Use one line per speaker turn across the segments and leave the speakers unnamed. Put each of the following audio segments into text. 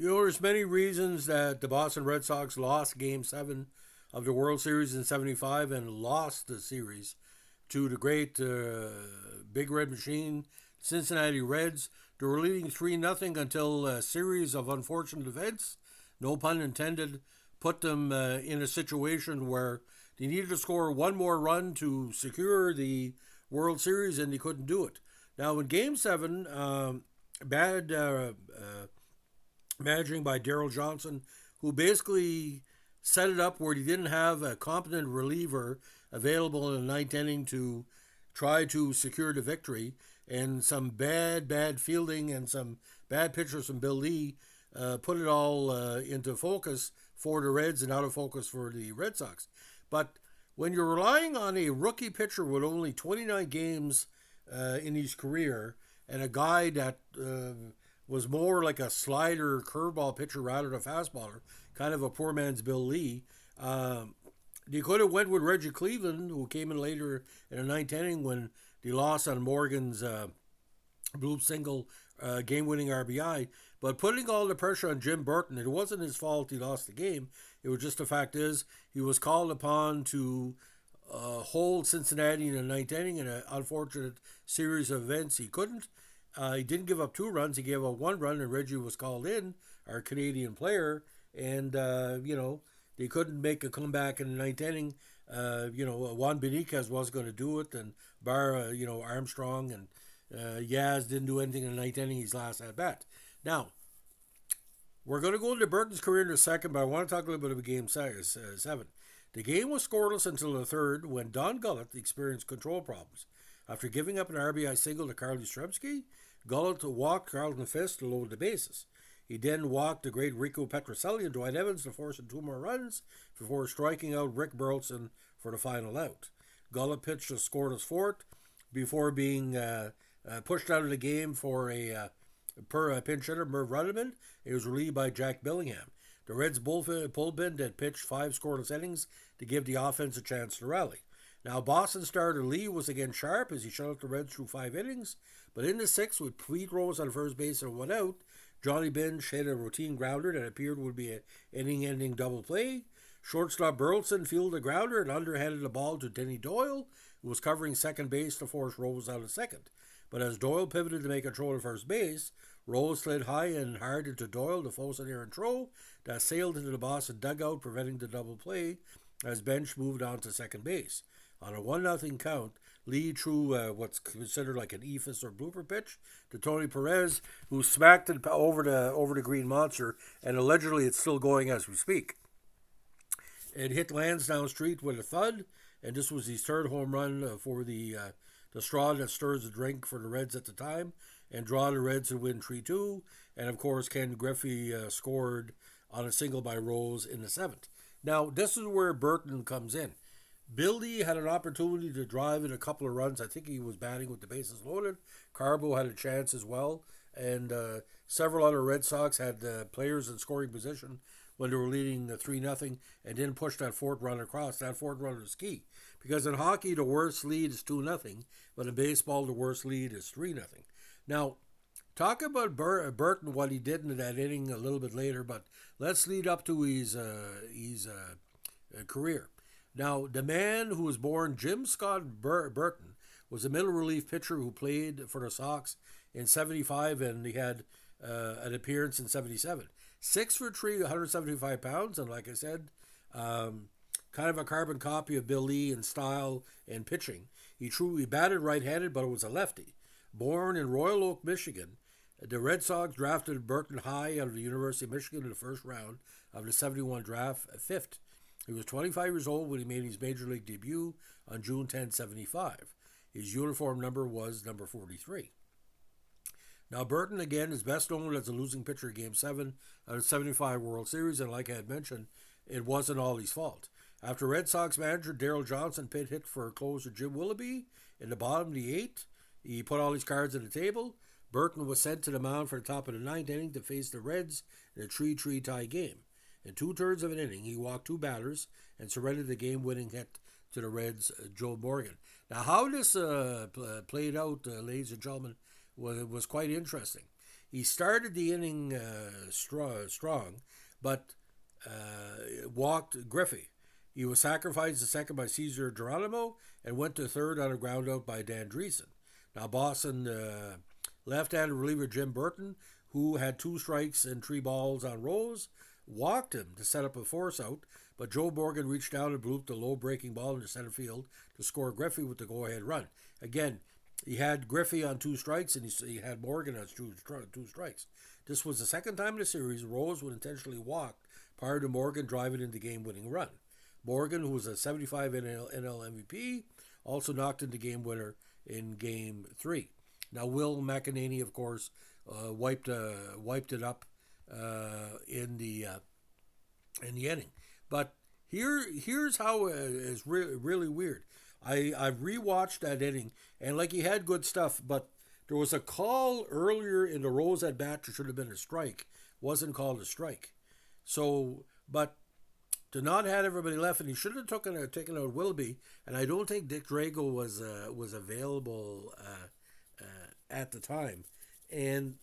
There's many reasons that the Boston Red Sox lost Game 7 of the World Series in 75 and lost the series to the great Big Red Machine, Cincinnati Reds. They were leading 3-0 until a series of unfortunate events, no pun intended, put them in a situation where they needed to score one more run to secure the World Series, and they couldn't do it. Now, in Game 7, bad managing by Daryl Johnson, who basically set it up where he didn't have a competent reliever available in the ninth inning to try to secure the victory, and some bad fielding and some bad pitchers from Bill Lee put it all into focus for the Reds and out of focus for the Red Sox. But when you're relying on a rookie pitcher with only 29 games in his career and a guy that was more like a slider curveball pitcher rather than a fastballer, kind of a poor man's Bill Lee. They could have went with Reggie Cleveland, who came in later in the ninth inning when they lost on Morgan's bloop single game-winning RBI. But putting all the pressure on Jim Burton, it wasn't his fault he lost the game. It was just the fact is he was called upon to hold Cincinnati in the ninth inning in an unfortunate series of events. He couldn't. He didn't give up 2 runs. He gave up 1 run, and Reggie was called in, our Canadian player. And, they couldn't make a comeback in the ninth inning. Juan Benitez was going to do it, and Armstrong and Yaz didn't do anything in the ninth inning, his last at-bat. Now, we're going to go into Burton's career in a second, but I want to talk a little bit about Game 7. The game was scoreless until the third when Don Gullett experienced control problems. After giving up an RBI single to Carl Yastrzemski, Gullett walked Carlton Fisk to load the bases. He then walked the great Rico Petrocelli and Dwight Evans to force 2 more runs before striking out Rick Burleson for the final out. Gullett pitched a scoreless fourth before being pushed out of the game for a pinch hitter, Merv Rudderman. He was relieved by Jack Billingham. The Reds bullpen had pitched 5 scoreless innings to give the offense a chance to rally. Now, Boston starter Lee was again sharp as he shut out the Reds through 5 innings, but in the 6th, with Pete Rose on first base and 1 out, Johnny Bench hit a routine grounder that appeared would be an inning-ending double play. Shortstop Burleson fielded a grounder and underhanded the ball to Denny Doyle, who was covering second base to force Rose out of second. But as Doyle pivoted to make a throw to first base, Rose slid high and hard into Doyle to force an errant throw that sailed into the Boston dugout, preventing the double play as Bench moved on to second base. On a 1-0 count, Lee threw what's considered like an ephus or blooper pitch to Tony Perez, who smacked it over the Green Monster, and allegedly it's still going as we speak. It hit Lansdowne Street with a thud, and this was his 3rd home run for the straw that stirs the drink for the Reds at the time, and draw the Reds to win 3-2. And of course, Ken Griffey scored on a single by Rose in the 7th. Now, this is where Burton comes in. Billy had an opportunity to drive in a couple of runs. I think he was batting with the bases loaded. Carbo had a chance as well. And several other Red Sox had players in scoring position when they were leading 3-0 and didn't push that 4th run across. That 4th run is key. Because in hockey, the worst lead is 2-0. But in baseball, the worst lead is 3-0. Now, talk about Burton, what he did in that inning a little bit later. But let's lead up to his career. Now, the man who was born Jim Scott Burton was a middle relief pitcher who played for the Sox in 75, and he had an appearance in 77. 6'3", 175 pounds, and like I said, kind of a carbon copy of Bill Lee in style and pitching. He batted right-handed, but it was a lefty. Born in Royal Oak, Michigan, the Red Sox drafted Burton high out of the University of Michigan in the 1st round of the 71 draft, 5th. He was 25 years old when he made his major league debut on June 10, 75. His uniform number was number 43. Now, Burton, again, is best known as a losing pitcher in Game 7 of the 75 World Series, and like I had mentioned, it wasn't all his fault. After Red Sox manager Daryl Johnson hit for closer Jim Willoughby in the bottom of the 8th, he put all his cards on the table. Burton was sent to the mound for the top of the 9th inning to face the Reds in a 3-3 tie game. In 2/3 of an inning, he walked 2 batters and surrendered the game-winning hit to the Reds' Joe Morgan. Now, how this played out, ladies and gentlemen, was quite interesting. He started the inning strong, but walked Griffey. He was sacrificed to second by Cesar Geronimo and went to third on a ground out by Dan Dreesen. Now Boston left-handed reliever Jim Burton, who had 2 strikes and 3 balls on Rose, walked him to set up a force out, but Joe Morgan reached down and blooped a low breaking ball into center field to score Griffey with the go-ahead run. Again, he had Griffey on 2 strikes and he had Morgan on 2 strikes. This was the second time in the series Rose would intentionally walk prior to Morgan driving in the game-winning run. Morgan, who was a 75 NL MVP, also knocked in the game winner in Game 3. Now, Will McEnany, of course, wiped it up in the inning. But here's how it's really weird. I've rewatched that inning, and like he had good stuff, but there was a call earlier in the Rose at bat that should have been a strike. Wasn't called a strike. So, but to not have everybody left, and he should have taken out Wilby, and I don't think Dick Drago was available at the time. And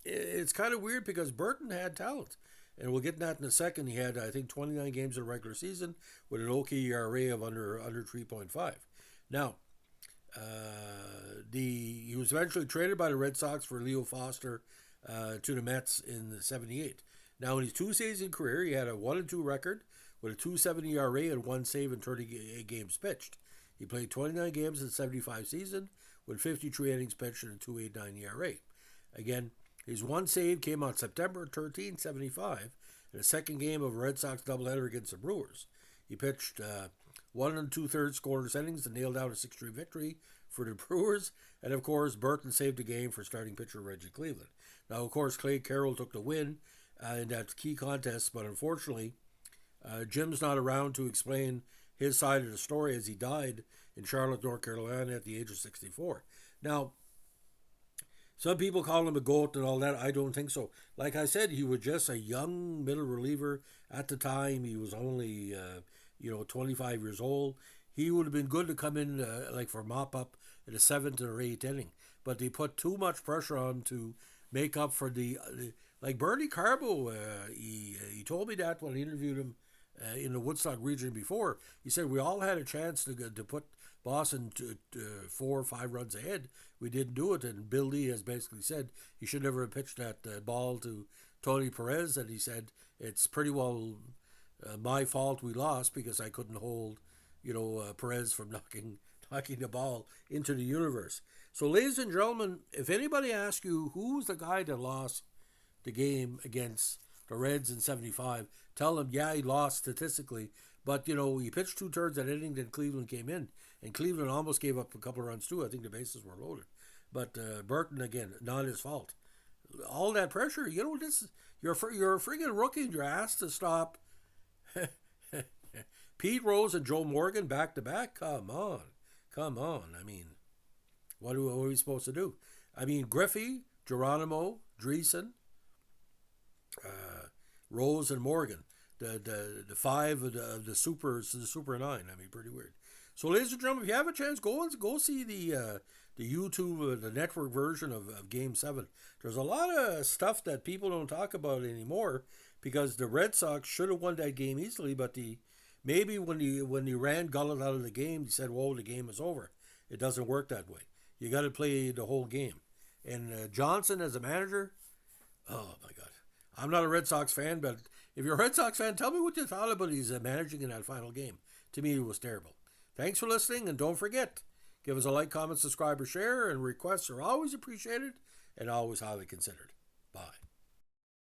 it's kind of weird because Burton had talent. And we'll get to that in a second. He had, I think, 29 games in the regular season with an OK ERA of under 3.5. Now, he was eventually traded by the Red Sox for Leo Foster to the Mets in '78. Now, in his 2-season career, he had a 1-2 record with a 2.70 ERA and 1 save in 38 games pitched. He played 29 games in 75 season with 53 innings pitched and a 2.89 ERA. Again, his 1 save came on September 13, 75, in the second game of a Red Sox doubleheader against the Brewers. He pitched 1 2/3 scoreless innings and nailed down a 6-3 victory for the Brewers. And, of course, Burton saved the game for starting pitcher Reggie Cleveland. Now, of course, Clay Carroll took the win in that key contest, but unfortunately, Jim's not around to explain his side of the story as he died in Charlotte, North Carolina at the age of 64. Now, some people call him a GOAT and all that. I don't think so. Like I said, he was just a young middle reliever at the time. He was only, 25 years old. He would have been good to come in like for mop-up in the 7th or 8th inning. But they put too much pressure on to make up for like Bernie Carbo. He told me that when I interviewed him in the Woodstock region before. He said we all had a chance to put Boston to 4 or 5 runs ahead. We didn't do it, and Bill Lee has basically said he should never have pitched that ball to Tony Perez, and he said it's pretty well my fault we lost because I couldn't hold Perez from knocking the ball into the universe. So, ladies and gentlemen, if anybody asks you who's the guy that lost the game against the Reds in 75, tell them, yeah, he lost statistically, but, he pitched 2/3 that inning, then Cleveland came in, and Cleveland almost gave up a couple of runs too. I think the bases were loaded. But Burton, again, not his fault. All that pressure, you're a friggin' rookie, and you're asked to stop Pete Rose and Joe Morgan back-to-back. Come on. I mean, what are we supposed to do? I mean, Griffey, Geronimo, Dreesen, Rose, and Morgan. The 5 of the Super 9. I mean, pretty weird. So, ladies and gentlemen, if you have a chance, go see the YouTube, the network version of Game 7. There's a lot of stuff that people don't talk about anymore because the Red Sox should have won that game easily, but maybe when he ran Gullett out of the game, he said, whoa, the game is over. It doesn't work that way. You got to play the whole game. And Johnson as a manager, oh, my God. I'm not a Red Sox fan, but if you're a Red Sox fan, tell me what you thought about his managing in that final game. To me, it was terrible. Thanks for listening, and don't forget, give us a like, comment, subscribe, or share, and requests are always appreciated and always highly considered. Bye.